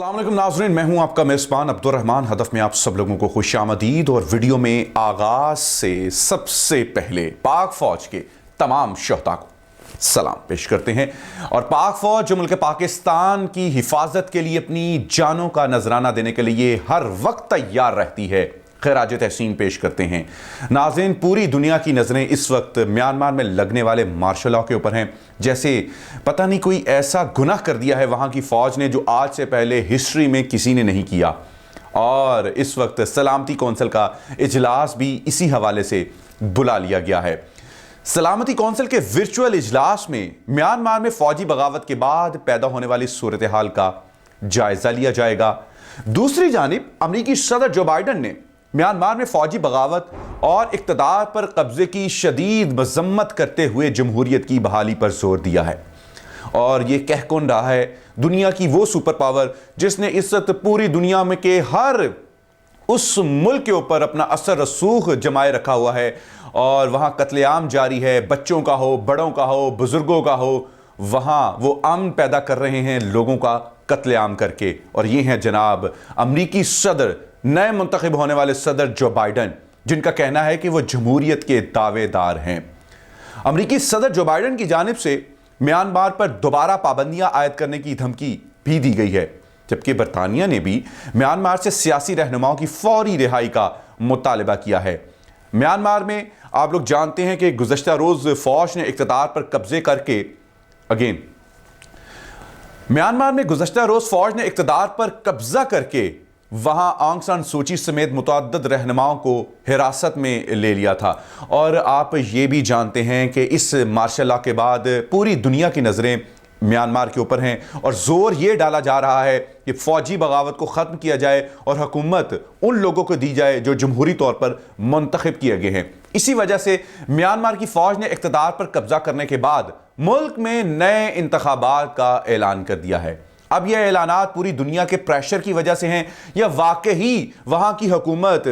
अस्सलाम वालेकुम नाज़रीन, मैं हूं आपका मेज़बान अब्दुर्रहमान। हदफ में आप सब लोगों को खुश आमदीद। और वीडियो में आगाज से सबसे पहले पाक फौज के तमाम शोहदा को सलाम पेश करते हैं। और पाक फौज जो मुल्क पाकिस्तान की हिफाजत के लिए अपनी जानों का नजराना देने के लिए हर वक्त तैयार रहती है, खैराज तहसीन पेश करते हैं। नाज़रीन, पूरी दुनिया की नज़रें इस वक्त म्यांमार में लगने वाले मार्शल लॉ के ऊपर हैं। जैसे पता नहीं कोई ऐसा गुनाह कर दिया है वहाँ की फ़ौज ने जो आज से पहले हिस्ट्री में किसी ने नहीं किया। और इस वक्त सलामती कौंसिल का इजलास भी इसी हवाले से बुला लिया गया है। सलामती कौंसिल के वर्चुअल इजलास में म्यांमार में फ़ौजी बगावत के बाद पैदा होने वाली सूरत हाल का जायज़ा लिया जाएगा। दूसरी जानिब अमरीकी सदर जो बाइडन ने म्यांमार में फौजी बगावत और इक़्तिदार पर कब्जे की शदीद मज़म्मत करते हुए जमहूरियत की बहाली पर जोर दिया है। और ये कह कौन रहा है, दुनिया की वो सुपर पावर जिसने इस वक्त पूरी दुनिया में के हर उस मुल्क के ऊपर अपना असर रसूख जमाए रखा हुआ है और वहाँ कत्लेआम जारी है, बच्चों का हो, बड़ों का हो, बुजुर्गों का हो, वहाँ वो अमन पैदा कर रहे हैं लोगों का कत्लेआम करके। और ये हैं जनाब अमरीकी सदर, नए मुंतखब होने वाले सदर जो बाइडन, जिनका कहना है कि वो जमहूरियत के दावेदार हैं। अमरीकी सदर जो बाइडन की जानिब से म्यांमार पर दोबारा पाबंदियां आयद करने की धमकी भी दी गई है, जबकि बरतानिया ने भी म्यांमार से सियासी रहनुमाओं की फौरी रिहाई का मुतालबा किया है। म्यांमार में आप लोग जानते हैं कि गुज़श्ता रोज़ फौज ने इक़्तिदार पर कब्जे करके म्यांमार में गुज़श्ता रोज़ फौज ने इक़्तिदार पर कब्जा करके वहाँ आंग सान सूची समेत मुतअद्दिद रहनुमाओं को हिरासत में ले लिया था। और आप ये भी जानते हैं कि इस मार्शल लॉ के बाद पूरी दुनिया की नज़रें म्यांमार के ऊपर हैं और ज़ोर ये डाला जा रहा है कि फ़ौजी बगावत को ख़त्म किया जाए और हुकूमत उन लोगों को दी जाए जो जमहूरी तौर पर मुंतखब किए गए हैं। इसी वजह से म्यांमार की फ़ौज ने इक़्तिदार पर कब्जा करने के बाद मुल्क में नए इंतखाबात का ऐलान कर दिया है। अब यह ऐलानात पूरी दुनिया के प्रेशर की वजह से हैं या वाकई वहाँ की हुकूमत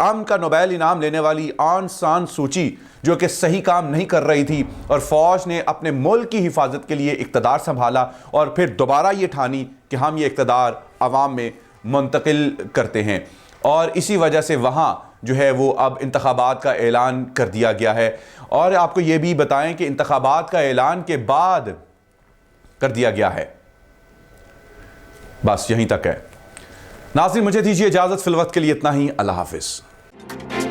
अमन का नोबेल इनाम लेने वाली आंग सान सूची जो कि सही काम नहीं कर रही थी और फ़ौज ने अपने मुल्क की हिफाजत के लिए इक़्तिदार संभाला और फिर दोबारा ये ठानी कि हम ये इक़्तिदार अवाम में मुंतकिल करते हैं। और इसी वजह से वहाँ जो है वो अब इंतखाबात का ऐलान कर दिया गया है। और आपको ये भी बताएं कि इंतखाबात का ऐलान के बाद कर दिया गया है। बस यहीं तक है नाज़रीन, मुझे दीजिए इजाज़त, फिल वक्त के लिए इतना ही। अल्लाह हाफ़िज़।